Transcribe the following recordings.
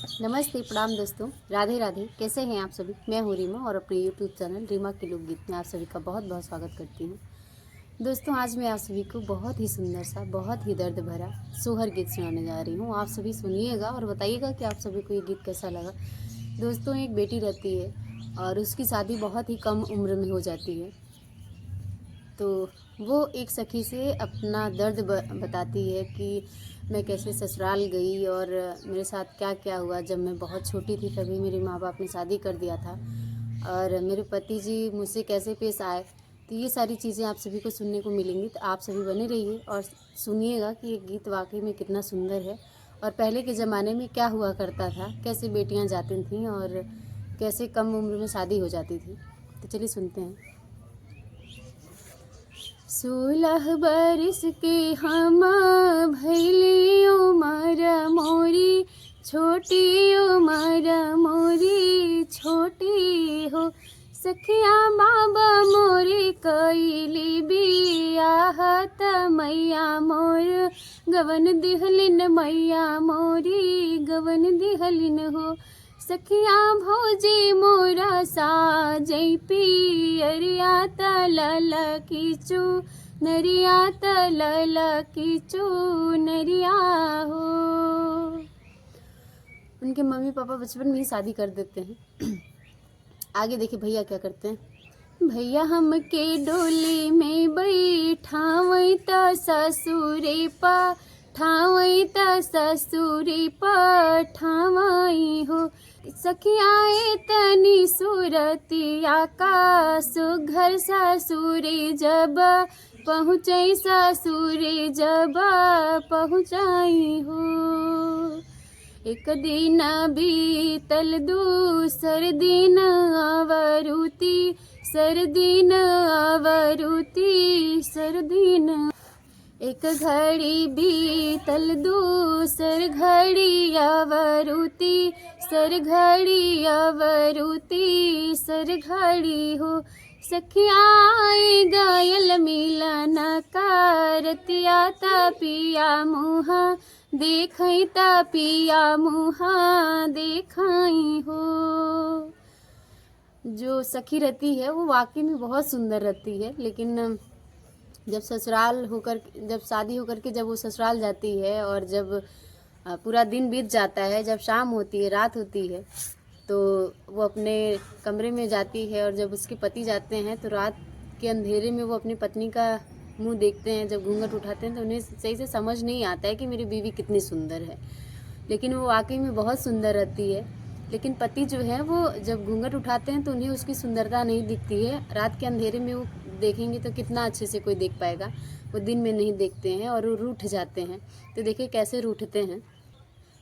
नमस्ते, प्रणाम दोस्तों, राधे राधे। कैसे हैं आप सभी? मैं हूँ रीमा और अपने यूट्यूब चैनल रीमा के लोकगीत में आप सभी का बहुत बहुत स्वागत करती हूँ। दोस्तों, आज मैं आप सभी को बहुत ही सुंदर सा, बहुत ही दर्द भरा सोहर गीत सुनाने जा रही हूँ। आप सभी सुनिएगा और बताइएगा कि आप सभी को ये गीत कैसा लगा। दोस्तों, एक बेटी रहती है और उसकी शादी बहुत ही कम उम्र में हो जाती है। तो वो एक सखी से अपना दर्द बताती है कि मैं कैसे ससुराल गई और मेरे साथ क्या क्या हुआ। जब मैं बहुत छोटी थी तभी मेरे माँ बाप ने शादी कर दिया था और मेरे पति जी मुझसे कैसे पेश आए। तो ये सारी चीज़ें आप सभी को सुनने को मिलेंगी, तो आप सभी बने रहिए और सुनिएगा कि ये गीत वाकई में कितना सुंदर है और पहले के ज़माने में क्या हुआ करता था, कैसे बेटियां जाती थीं और कैसे कम उम्र में शादी हो जाती थी। तो चलिए सुनते हैं। 16 बरस के हम भैली उमर मोरी, छोटी उमर मोरी छोटी हो। सखिया बाबा मोरी कैली बियाह त मैया मोर गवन दिहलिन, मैया मोरी गवन दिहलिन हो। सखिया भौजी मोरा साजै पियरिया तलल किचू नरिया, तलल किचू नरिया हो। उनके मम्मी पापा बचपन में ही शादी कर देते हैं। आगे देखिए भैया क्या करते हैं। भैया हमके डोली में बैठावई त ससुरे ठावई त ससुरे ठावई हो। सखियाए तनी सूरतिया का सुघर ससुरे जब पहुँचई, ससुरे जब पहुँचाई हो। एक दिन बीतल दूसर दिन आवरुति, सर दिन आवरुति सर दिन। एक घड़ी बीतल दूसर घड़ी आवरुति, सर घड़ी आवरुति सर घड़ी हो। सखियाए गायल मिलन कारतिया तपिया मुहा देखई, तपिया मुहा देखई हो। जो सखी रहती है वो वाकई में बहुत सुंदर रहती है, लेकिन जब शादी होकर के जब वो ससुराल जाती है और जब पूरा दिन बीत जाता है, जब शाम होती है, रात होती है, तो वो अपने कमरे में जाती है और जब उसके पति जाते हैं तो रात के अंधेरे में वो अपनी पत्नी का मुंह देखते हैं। जब घूंघट उठाते हैं तो उन्हें सही से समझ नहीं आता है कि मेरी बीवी कितनी सुंदर है, लेकिन वो वाकई में बहुत सुंदर रहती है। लेकिन पति जो है वो जब घूंघट उठाते हैं तो उन्हें उसकी सुंदरता नहीं दिखती है। रात के अंधेरे में वो देखेंगे तो कितना अच्छे से कोई देख पाएगा, वो दिन में नहीं देखते हैं और वो रूठ जाते हैं। तो देखिए कैसे रूठते हैं।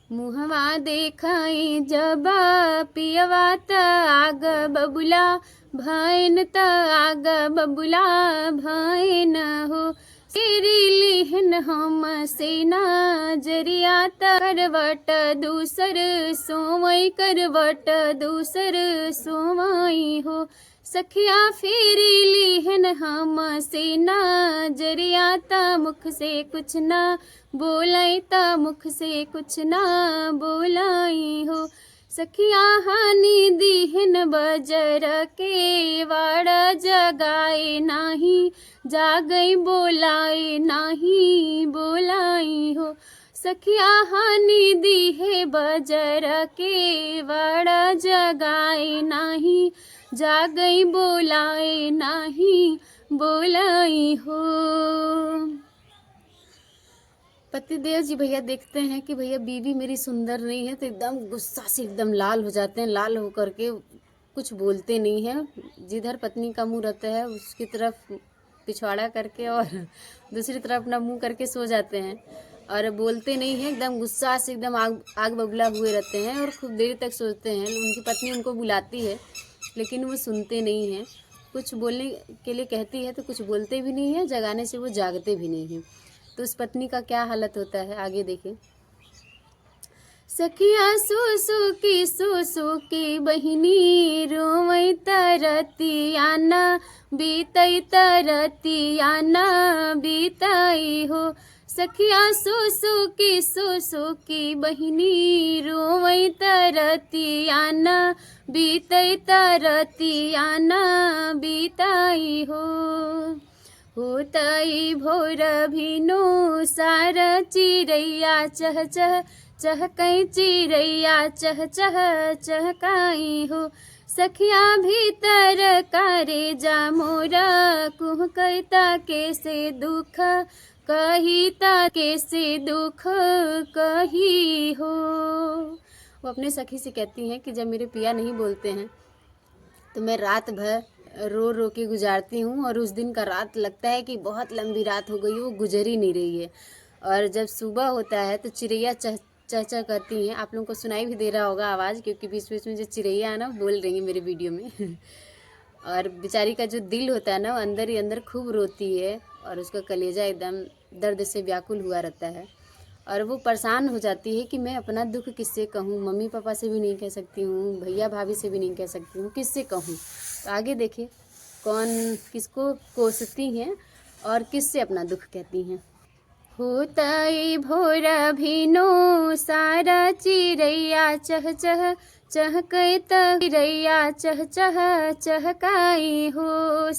मुहवा देखाई जब पियवा त आग बबुला भैन, त आग बबुला भैन हो। तेरी लिहन हम सेना जरिया करवट दूसर सोवई, करवट दूसर सोवई हो। सखिया फेरी लिहन हम सेना जरिया ता मुख से कुछ ना बोलाई, ता मुख से कुछ ना बोलाई हो। सखिया हानि दीहन बजर के वाड़ा जगाए नाही, जागई बोलाए नाही बोलाई हो। सखिया हानि दीहे बजर के वाड़ा जगाए नाही, जागई बोलाए नाही बोलाई हो। पतिदेव जी भैया देखते हैं कि भैया बीवी मेरी सुंदर नहीं है तो एकदम गुस्सा से एकदम लाल हो जाते हैं। लाल होकर के कुछ बोलते नहीं हैं, जिधर पत्नी का मुंह रहता है उसकी तरफ पिछवाड़ा करके और दूसरी तरफ अपना मुंह करके सो जाते हैं और बोलते नहीं हैं। एकदम गुस्सा से एकदम आग बबूला हुए रहते हैं और खूब देर तक सोचते हैं। उनकी पत्नी उनको बुलाती है लेकिन वो सुनते नहीं हैं। कुछ बोलने के लिए कहती है तो कुछ बोलते भी नहीं हैं, जगाने से वो जागते भी नहीं हैं। तो उस पत्नी का क्या हालत होता है आगे देखें। सखिया सुसु की बहिनी रोवई तरतिया ना बीतई, तरतिया ना बीतई हो। सखिया सुसु की बहिनी रोवई त रतिया न बीतई तरतिया न बीताई हो। होतई भोर भिनु सार चिड़ैया चह चह चहकई चिड़ैया चह चह चहकाई हो। सखिया भीतर करे जा मोरा कुहकैता कैसे दुख कही ता कैसे दुख कही हो। वो अपने सखी से कहती हैं कि जब मेरे पिया नहीं बोलते हैं तो मैं रात भर रो रो के गुजारती हूँ, और उस दिन का रात लगता है कि बहुत लंबी रात हो गई, वो गुजर ही नहीं रही है। और जब सुबह होता है तो चिड़ैया चह चह चह करती हैं। आप लोगों को सुनाई भी दे रहा होगा आवाज़, क्योंकि बीच बीच में जो चिड़ैया है ना बोल रही है मेरे वीडियो में और बेचारी का जो दिल होता है ना वो अंदर ही अंदर खूब रोती है, और उसका कलेजा एकदम दर्द से व्याकुल हुआ रहता है। और वो परेशान हो जाती है कि मैं अपना दुख किससे कहूँ, मम्मी पापा से भी नहीं कह सकती हूँ, भैया भाभी से भी नहीं कह सकती हूँ, किससे कहूँ। तो आगे देखिए कौन किसको कोसती हैं और किससे अपना दुख कहती हैं। होतई भोर भिनु सारा चिड़ैया चह चह चहकई चिड़ैया चह चह चहकाई हो।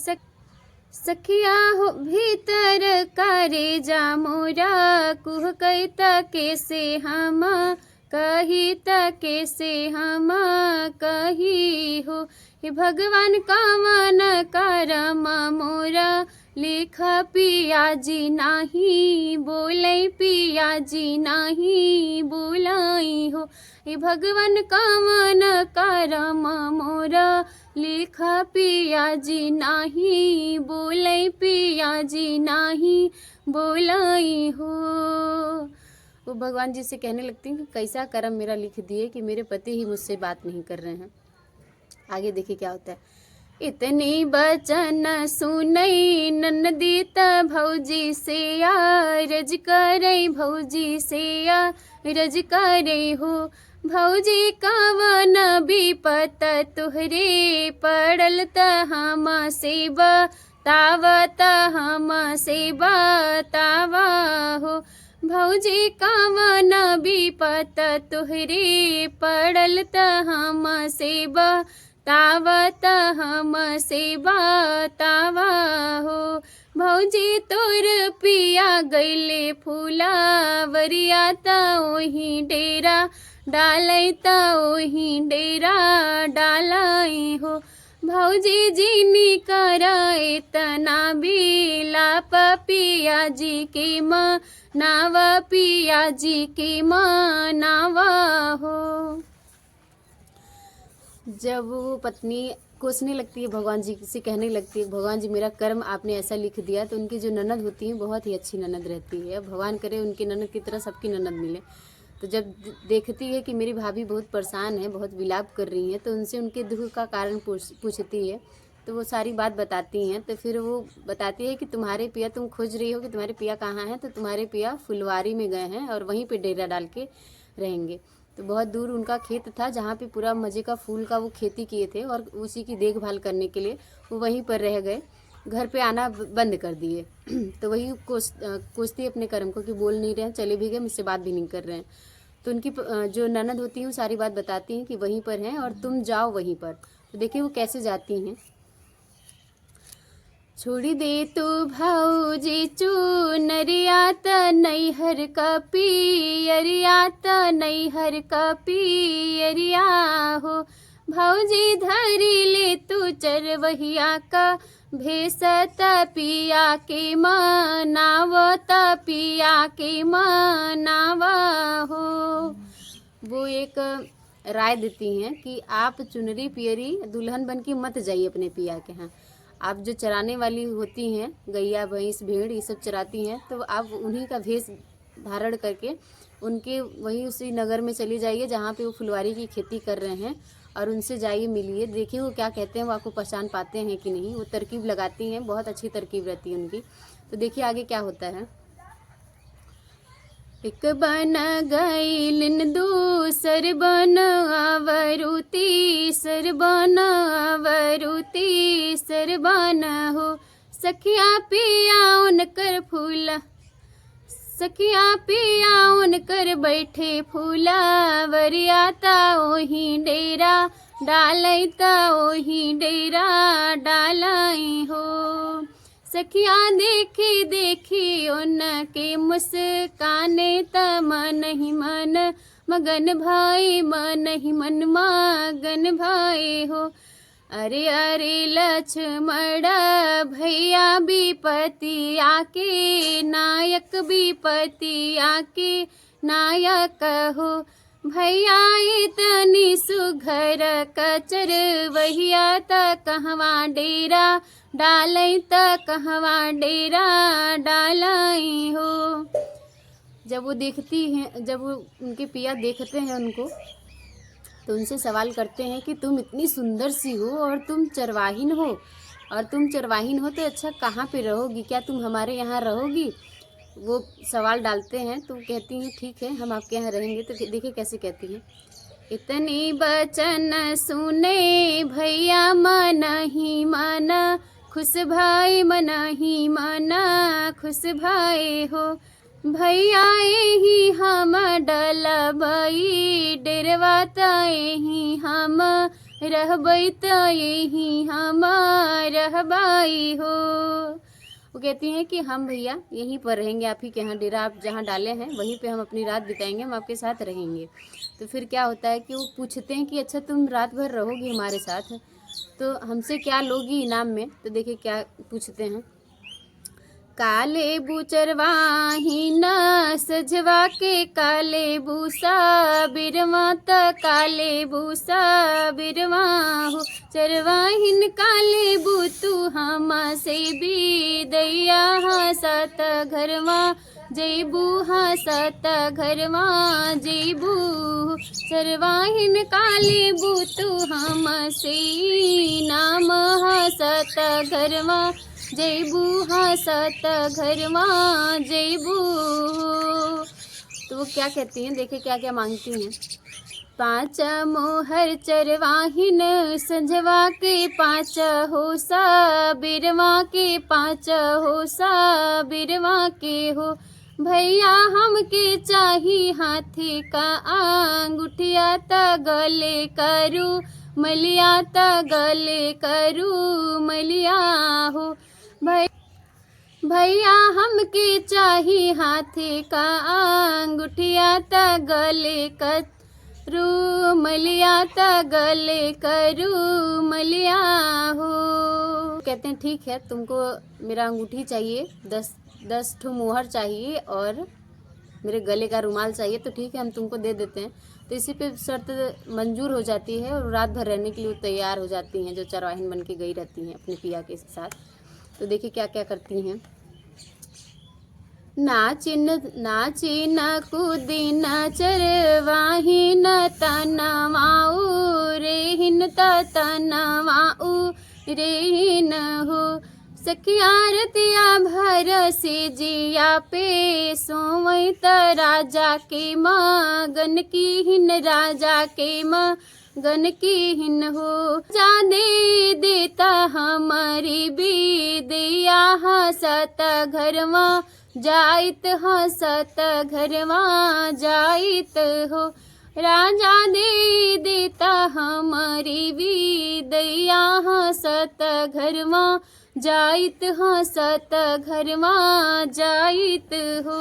सखिया हो भीतर करे जा मोरा कुहकई कैसे हम कही कैसे हम कही हो। हे भगवान कवन करम मोरा लिखा पिया जी नाही बोलै पिया जी नाही बोलाई हो। हे भगवान कवन करम मोरा लिखा पिया जी नाही बोलै पिया जी नाही बोलाई हो। वो भगवान जी से कहने लगती हैं कि कैसा कर्म मेरा लिख दिए कि मेरे पति ही मुझसे बात नहीं कर रहे हैं। आगे देखिए क्या होता है। इतनी बचन सुनई ननदी त भौजी से रज करई भौजी से रज करई हो। भौजी कवन विपत तुहरे पड़ल त हम से बतावत हम से बतावा हो। भौजी कवन विपत तुहरे पड़ल त हम से बतावत हम से बतावा हो। भौजी तोर पिया गईले फूलावरिया त ओही डेरा डालै त ओही डेरा डालाई हो। भौजी जीनी कराए तना बिलाप पिया जी की मनावा पिया जी की मनावा हो। जब वो पत्नी कोसने लगती है भगवान जी से कहने लगती है भगवान जी मेरा कर्म आपने ऐसा लिख दिया, तो उनकी जो ननद होती है बहुत ही अच्छी ननद रहती है। भगवान करे उनकी ननद की तरह सबकी ननद मिले। तो जब देखती है कि मेरी भाभी बहुत परेशान है, बहुत विलाप कर रही हैं, तो उनसे उनके दुख का कारण पूछती है। तो वो सारी बात बताती हैं। तो फिर वो बताती है कि तुम्हारे पिया, तुम खोज रही हो कि तुम्हारे पिया कहाँ हैं, तो तुम्हारे पिया फुलवारी में गए हैं और वहीं पे डेरा डाल के रहेंगे। तो बहुत दूर उनका खेत था जहाँ पे पूरा मजे का फूल का वो खेती किए थे, और उसी की देखभाल करने के लिए वो वहीं पर रह गए, घर पे आना बंद कर दिए। तो वही कोसती अपने कर्म को कि बोल नहीं रहे हैं, चले भी गए, मुझसे बात भी नहीं कर रहे हैं। तो उनकी जो ननद होती हैं सारी बात बताती हैं कि वहीं पर हैं और तुम जाओ वहीं पर। तो देखिए वो कैसे जाती हैं। छोड़ी दे तो भौजी चुनरिया त नैहर का पियरिया त नैहर का पियरिया हो। भौजी धरी ले तू चरवहिया का भेस त पिया के मनाव त पिया के मनावा हो। वो एक राय देती हैं कि आप चुनरी पियरी दुल्हन बन के मत जाइए अपने पिया के यहाँ। आप जो चराने वाली होती हैं, गैया भैंस भेड़ ये सब चराती हैं, तो आप उन्हीं का भेष धारण करके उनके वहीं उसी नगर में चली जाइए जहाँ पे वो फुलवारी की खेती कर रहे हैं, और उनसे जाइए मिलिए। देखिए वो क्या कहते हैं, वो आपको पहचान पाते हैं कि नहीं। वो तरकीब लगाती हैं, बहुत अच्छी तरकीब रहती है उनकी। तो देखिए आगे क्या होता है। एक बन गईलिन दूसर बन आवरू तीसर बन आवरू तीसर बन हो। सखिया पिया उनकर फूल सखिया पिया उनकर बैठे फूलावरिया ता ओही डेरा डालई ता ओही डेरा डालाई हो। सखिया देखी देखी उनके मुस्काने त मन ही मन मगन भाई, मन ही मन मगन भाई हो। अरे अरे लक्ष्मण भैया विपति आके नायक, विपति आके नायक हो। भैया इतनी सुघर कचर वहिया त कहवा डेरा डालई त कहवा डेरा डालई हो। जब वो देखती हैं, जब वो उनके पिया देखते हैं उनको, तो उनसे सवाल करते हैं कि तुम इतनी सुंदर सी हो और तुम चरवाहिन हो, और तुम चरवाहिन हो तो अच्छा कहाँ पे रहोगी, क्या तुम हमारे यहाँ रहोगी? वो सवाल डालते हैं तो कहती हैं ठीक है हम आपके यहाँ रहेंगे। तो देखिए कैसे कहती हैं, इतनी बचन सुने भैया मन ही मन खुश भाई, मन ही मन खुश भाई हो। भैया ही हम डलबई डेरवा तही हम रहबई तही हम रहबई हो। वो कहती हैं कि हम भैया यहीं पर रहेंगे, आप ही के यहाँ डेरा आप जहाँ डाले हैं वहीं पे हम अपनी रात बिताएंगे, हम आपके साथ रहेंगे। तो फिर क्या होता है कि वो पूछते हैं कि अच्छा तुम रात भर रहोगी हमारे साथ तो हमसे क्या लोगी इनाम में? तो देखिए क्या पूछते हैं, काले बुचरवाही न सजवा के काले भूसा बिरवा त काले भूसा बिरवा हो। चरवाहिन काले बूतू हम से भी दैया हसत घरवा जैबू हसत घरवा जैबू। चरवाहिन काले बूतू हम से नाम हसत घरवा जैबू हसत घरवा जैबू। तो वो क्या कहती हैं, देखिए क्या क्या मांगती हैं, पाँच मोहर चरवाहिन संझवा के पाँच होसा बिरवा के पाँच होसा बिरवा के हो। भैया हमके चाही हाथी का अंगूठिया त गले करू मलिया त गले करू मलिया हो। भैया हमके चाही हाथी का अंगूठिया त गले करू मलिया त गले करू मलिया हो। कहते हैं ठीक है तुमको मेरा अंगूठी चाहिए, 10 ठो मोहर चाहिए और मेरे गले का रुमाल चाहिए, तो ठीक है हम तुमको दे देते हैं। तो इसी पे शर्त मंजूर हो जाती है और रात भर रहने के लिए तैयार हो जाती हैं जो चरवाहिन बन के गई रहती हैं अपने पिया के साथ। तो देखिए क्या क्या करती हैं, नाचिन कूदिन चरवाहिन तनवाऊ रेहिन तनवाऊ रेहिन हो। सखिया रतिया भर से जिया पे सोवई त राजा के मगन की हिन राजा के मगन की हिन हो। जा दे देता हमारी बिदिया हसत घरवा जाइत हसत घरवा जाइत हो। राजा दे देता हमारी बिदिया हसत घरवा जाइत हसत घरवा जाइत हो।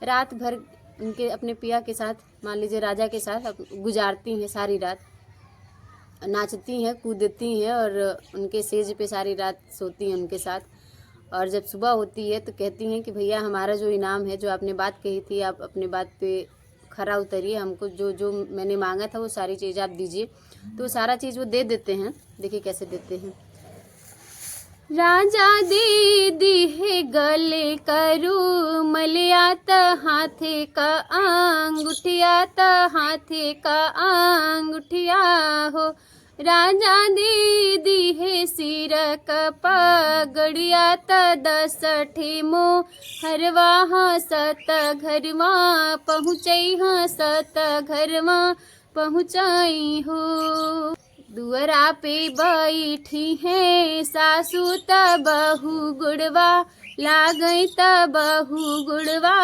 रात भर उनके अपने पिया के साथ, मान लीजिए राजा के साथ गुजारती हैं, सारी रात नाचती हैं कूदती हैं और उनके सेज पे सारी रात सोती हैं उनके साथ। और जब सुबह होती है तो कहती हैं कि भैया हमारा जो इनाम है, जो आपने बात कही थी, आप अपने बात पे खरा उतरिए, हमको जो जो मैंने मांगा था वो सारी चीज़ आप दीजिए। तो सारा चीज़ वो दे देते हैं। देखिए कैसे देते हैं, राजा दे दी है गले करू मलिया त हाथे का अंगूठिया त हाथे का अंगूठिया हो। राजा दे दी है सिर का पगड़िया त 10 ठेमो हरवा हसत घरवा पहुँचई हसत घरवा पहुँचई हो। दुअरा पे बैठी है सासू त बहू गुड़वा लागई त बहु गुड़वा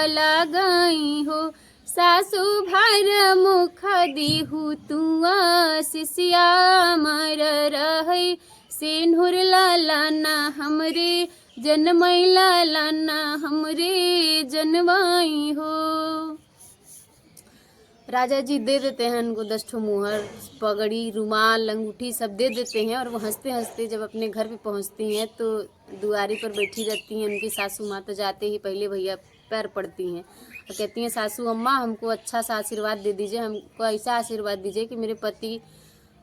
लागई हो। सासु भर मुख दिहु तुआ सिसिया मर रहै। सेनुर लालाना हमरे जनमई लालाना हमरे जनवाई हो। राजा जी दे देते हैं उनको 10 ठो मुहर, पगड़ी, रुमाल, अंगूठी सब दे देते हैं। और वो हंसते हंसते जब अपने घर पे पहुंचती हैं तो दुआरी पर बैठी रहती हैं उनकी सासू माँ। तो जाते ही पहले भैया पैर पड़ती हैं और कहती हैं सासू अम्मा हमको अच्छा सा आशीर्वाद दे दीजिए, हमको ऐसा आशीर्वाद दीजिए कि मेरे पति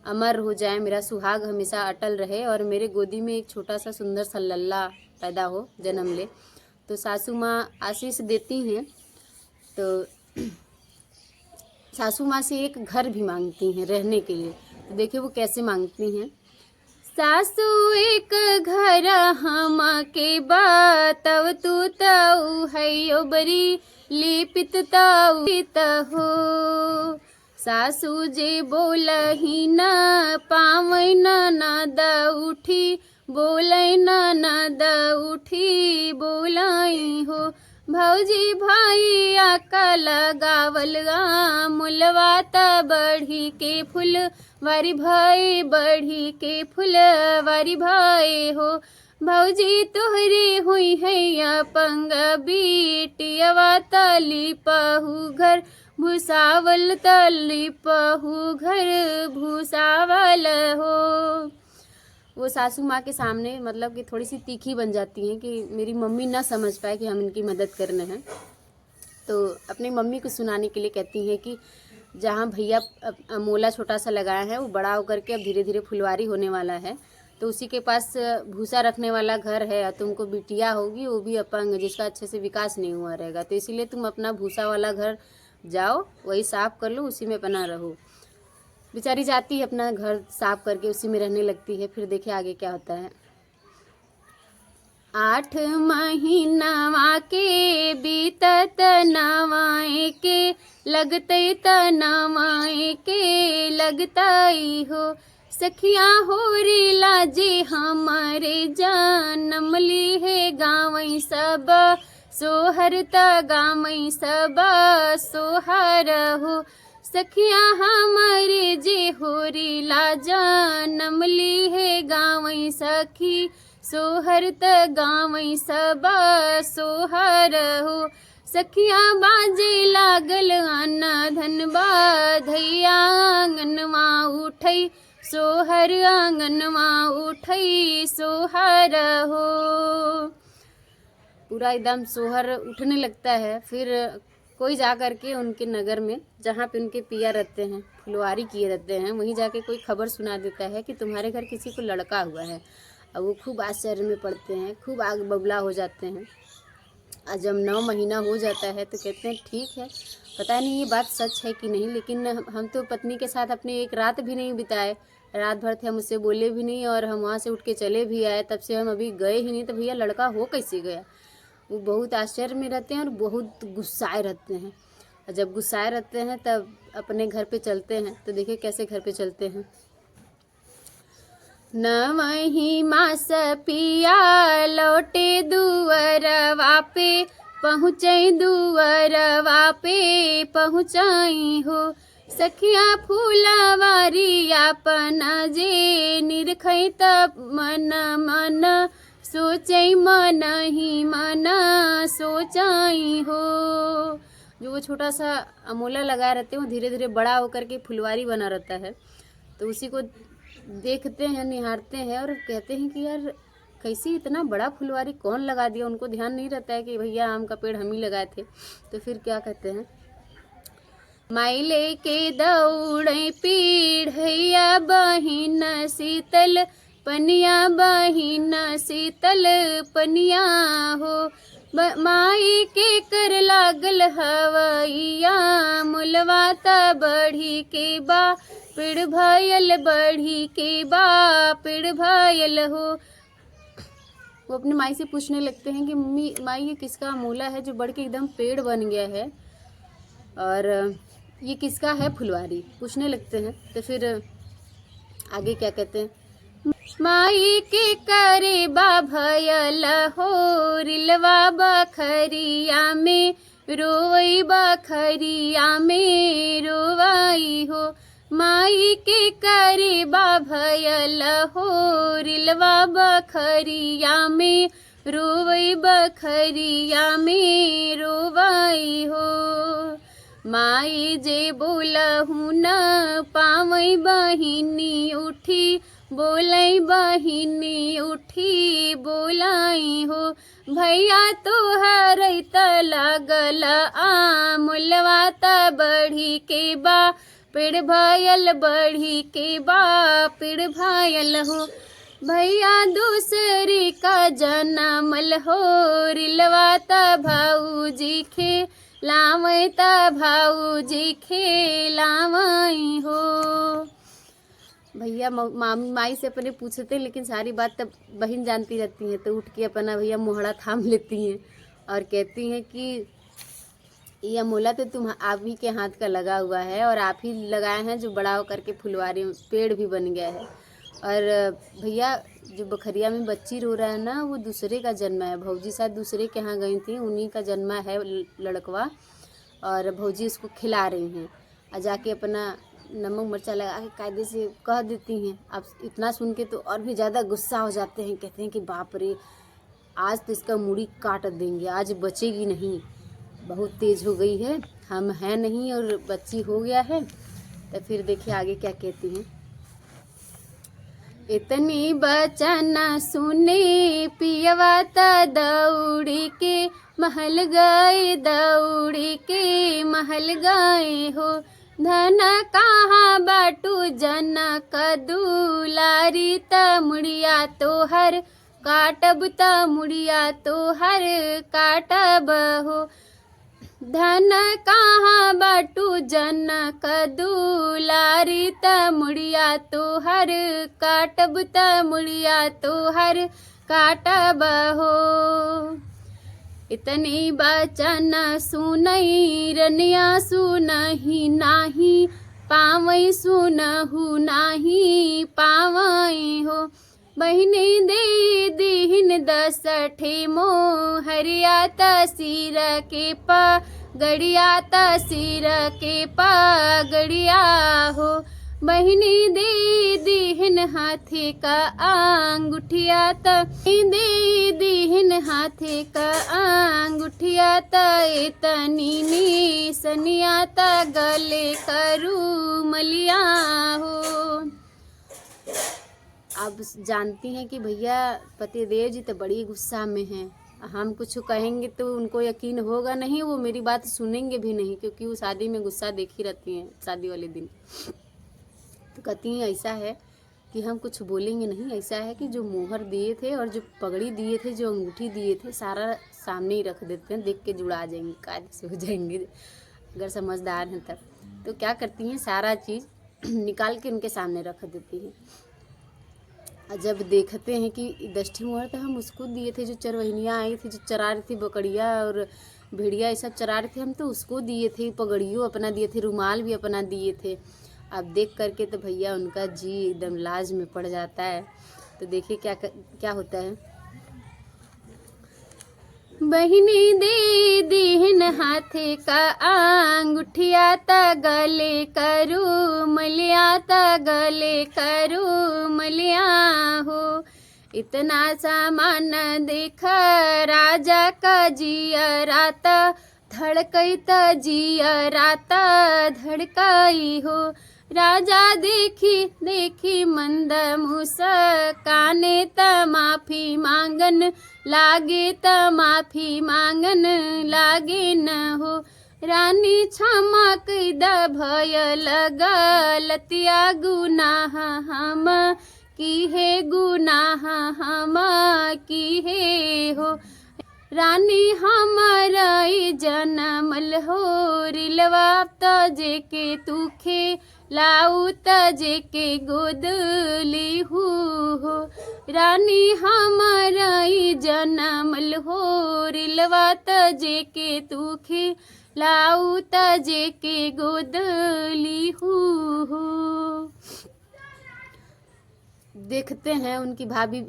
अमर हो जाए, मेरा सुहाग हमेशा अटल रहे और मेरे गोदी में एक छोटा सा सुंदर सा लल्ला पैदा हो, जन्म ले। तो सासू माँ आशीष देती हैं। तो सासू माँ से एक घर भी मांगती हैं रहने के लिए। तो देखिए वो कैसे मांगती हैं। सासू एक घर हम के बातव तू तऊ है बरी लिपित तऊ हो। सासू जे बोलही न पावै ननद उठी, बोलै ननद उठी बोलाई हो। भौजी भैया का लगावल मुलवा त बढ़ी के फूल वारी भाई बढ़ी के फूल वारी भाई हो। भौजी तोहरी हुई है पंग बीटियवा तली पहू घर भूसावल तली पहू घर भूसावल हो। वो सासू माँ के सामने मतलब कि थोड़ी सी तीखी बन जाती हैं कि मेरी मम्मी ना समझ पाए कि हम इनकी मदद करने हैं। तो अपनी मम्मी को सुनाने के लिए कहती हैं कि जहाँ भैया मोला छोटा सा लगाया है वो बड़ा होकर के अब धीरे धीरे फुलवारी होने वाला है। तो उसी के पास भूसा रखने वाला घर है और तुमको बिटिया होगी वो भी अपंग जिसका अच्छे से विकास नहीं हुआ रहेगा। तो इसीलिए तुम अपना भूसा वाला घर जाओ, वही साफ कर लो, उसी में बना रहो। बेचारी जाती है अपना घर साफ करके उसी में रहने लगती है। फिर देखिए आगे क्या होता है। 8 महीनावा के बीतत नवाए के लगतई त नवाए के लगतई हो। सखिया होरी लाजे हमारे जानम ली है गावई सब सोहर त गावई सब सोहर हो। सखिया हमारे जे होरी लाजा नमली है गावई सखी सोहर त गावई सब सोहर हो। सखिया बाजे लागल आना धन बाधैया आंगनवा उठई सोहर आंगनवा उठई सोहर हो। पूरा एकदम सोहर उठने लगता है। फिर कोई जा कर के उनके नगर में जहाँ पे उनके पिया रहते हैं, फुलवारी किए रहते हैं, वहीं जाके कोई खबर सुना देता है कि तुम्हारे घर किसी को लड़का हुआ है। अब वो खूब आश्चर्य में पड़ते हैं, खूब आग बबूला हो जाते हैं। और जब 9 महीना हो जाता है तो कहते हैं ठीक है, पता नहीं ये बात सच है कि नहीं, लेकिन हम तो पत्नी के साथ अपनी एक रात भी नहीं बिताए, रात भर थे हम उससे बोले भी नहीं और हम वहाँ से उठ के चले भी आए, तब से हम अभी गए ही नहीं, तो भैया लड़का हो कैसे गया। वो बहुत आश्चर्य में रहते हैं और बहुत गुस्साए रहते हैं। और जब गुस्साए रहते हैं तब अपने घर पे चलते हैं। तो देखिए कैसे घर पे चलते हैं। नवही मास पिया लौटे दुअरवा पे पहुँचई दुअरवा पे पहुँचई हो। सखिया फूलवारी अपन जे निरखई तब मन मन सोचई मन ही मन सोचई हो। जो वो छोटा सा अमोला लगाए रहते हैं वो धीरे धीरे बड़ा होकर के फुलवारी बना रहता है। तो उसी को देखते हैं, निहारते हैं और कहते हैं कि यार कैसी इतना बड़ा फुलवारी कौन लगा दिया। उनको ध्यान नहीं रहता है कि भैया आम का पेड़ हम ही लगाए थे। तो फिर क्या कहते हैं। माइले के दौड़े पीढ़ैया बहिन शीतल पनिया बहिन शीतल पनिया हो। माई के कर लागल हवैया मुलवा त बढ़ी के बा पेड़ भयल बढ़ी के बा पेड़ भयल हो। वो अपनी माई से पूछने लगते हैं कि मम्मी माई ये किसका मूला है जो बढ़ के एकदम पेड़ बन गया है और ये किसका है फुलवारी, पूछने लगते हैं। तो फिर आगे क्या कहते हैं। माई के करे बा भयल हो रिलवा बखरिया में रोई बखरिया में रोवाई हो। माई के करे बा भयल हो रिलवा बखरिया में रोई बखरिया में रोवाई हो। माई जे बोलहु न पावई बहिनी उठी बोलाई बहिनी उठी बोलाई हो। भैया तोहर त लागल आमुलवा त बढ़ी के बा पेड़ भयल बढ़ी के बा पेड़ भयल हो। भैया दूसरी का जनमल हो रिलवा त भाऊजी खे लावई त भाऊजी खेलावई हो। भैया माई से अपने पूछते हैं, लेकिन सारी बात तब बहन जानती रहती है, तो उठ के अपना भैया मोहड़ा थाम लेती हैं और कहती हैं कि यह मोला तो तुम आप ही के हाथ का लगा हुआ है और आप ही लगाए हैं जो बड़ा होकर के फुलवारी पेड़ भी बन गया है। और भैया जो बखरिया में बच्ची रो रहा है ना, वो दूसरे का जन्म है। भौजी शायद दूसरे के यहाँ गई थी, उन्हीं का जन्म है लड़कवा, और भौजी उसको खिला रही हैं और जाके अपना नमक मिर्चा लगा के कायदे से कह देती हैं। अब इतना सुन के तो और भी ज़्यादा गुस्सा हो जाते हैं, कहते हैं कि बाप रे, आज तो इसका मुड़ी काट देंगे, आज बचेगी नहीं, बहुत तेज़ हो गई है, हम हैं नहीं और बच्ची हो गया है। तो फिर देखिए आगे क्या कहती हैं। इतनी बचन सुने पियवा त दौड़ी के महल गए, दौड़ी के महल गए हो। धन कहाँ बाटू जनक दुलारी त मुड़िया तोहर काटब त मुड़िया तोहर काटब हो। धन कहाँ बाटू जनक दुलारी त मुड़िया तोहर काटब त मुड़िया तोहर काटब हो। इतनी बचन सुनई रनिया सुनही नाही पावई सुनहु नाही पावई हो। बहिनी दे दीहिन 10 ठे मोहरिया त सिर के पगड़िया त सिर के पगड़िया हो। बहिनी दे दीहिन हाथे का अंगूठिया त दे दीहिन हाथे का अंगूठिया त इतनी निसनिया त गले करू मलिया हो। अब जानती हैं कि भैया पतिदेव जी तो बड़ी गुस्सा में हैं, हम कुछ कहेंगे तो उनको यकीन होगा नहीं, वो मेरी बात सुनेंगे भी नहीं, क्योंकि वो शादी में गुस्सा देखी रहती हैं शादी वाले दिन। तो कहती हैं ऐसा है कि हम कुछ बोलेंगे नहीं, ऐसा है कि जो मोहर दिए थे और जो पगड़ी दिए थे, जो अंगूठी दिए थे, सारा सामने ही रख देते हैं, देख के जुड़ा जाएंगे, कायदे से हो जाएंगे अगर समझदार हैं तब। तो क्या करती हैं, सारा चीज़ निकाल के उनके सामने रख देती हैं। जब देखते हैं कि 10 ठे मोहर तो हम उसको दिए थे, जो चरवहिनियाँ आई थी, जो चरा रही थी बकरिया और भेड़िया, ये सब चरा रहे थे, हम तो उसको दिए थे, पगड़ियों अपना दिए थे, रुमाल भी अपना दिए थे। अब देख करके तो भैया उनका जी एकदम लाज में पड़ जाता है। तो देखिए क्या होता है। बहिनी दे दीहिन हाथे का अंगूठिया त गले करू मलिया त गले करू मलिया हो। इतना सामान देख राजा का जियरा त धड़कई त जियरा त धड़कई हो। राजा देखी देखी मंद मुस्काने त माफी मांगन लागे त माफी मांगन लागे न हो। रानी क्षमा कैद भयल गलतिया गुनाह हम की है गुनाह हम की है हो। रानी हमारा जनमल हो रिलवा तजे के तूखे लाऊ तजे के गोद लीहू हो। रानी हमारा जनमल हो रिलवा तजे के तूखे लाऊ तजे के गोद लीहू हो। देखते हैं उनकी भाभी,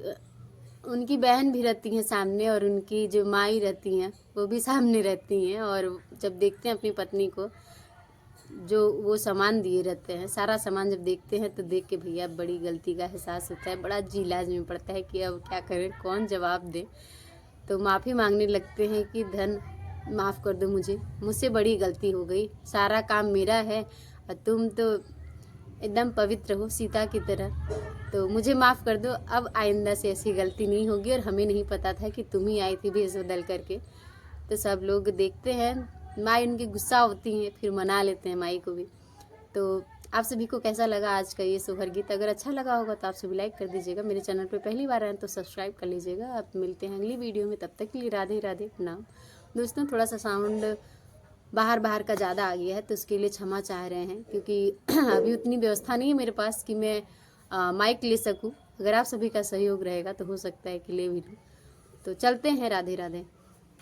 उनकी बहन भी रहती हैं सामने, और उनकी जो माई रहती हैं वो भी सामने रहती हैं, और जब देखते हैं अपनी पत्नी को जो वो सामान दिए रहते हैं, सारा सामान जब देखते हैं तो देख के भैया बड़ी गलती का एहसास होता है, बड़ा जी इलाज में पड़ता है कि अब क्या करें, कौन जवाब दे। तो माफ़ी मांगने लगते हैं कि धन माफ़ कर दो, मुझसे बड़ी गलती हो गई, सारा काम मेरा है और तुम तो एकदम पवित्र हो सीता की तरह, तो मुझे माफ़ कर दो, अब आइंदा से ऐसी गलती नहीं होगी। और हमें नहीं पता था कि तुम ही आई थी भेष बदल करके। तो सब लोग देखते हैं, माई उनकी गुस्सा होती हैं, फिर मना लेते हैं माई को भी। तो आप सभी को कैसा लगा आज का ये सोहर गीत? अगर अच्छा लगा होगा तो आप सभी लाइक कर दीजिएगा, मेरे चैनल पे पहली बार आए तो सब्सक्राइब कर लीजिएगा। आप मिलते हैं अगली वीडियो में, तब तक के लिए राधे राधे प्रणाम। दोस्तों थोड़ा सा साउंड बाहर का ज़्यादा आ गया है तो उसके लिए क्षमा चाह रहे हैं, क्योंकि अभी उतनी व्यवस्था नहीं है मेरे पास कि मैं माइक ले सकूं। अगर आप सभी का सहयोग रहेगा तो हो सकता है कि ले भी लूँ। तो चलते हैं, राधे राधे।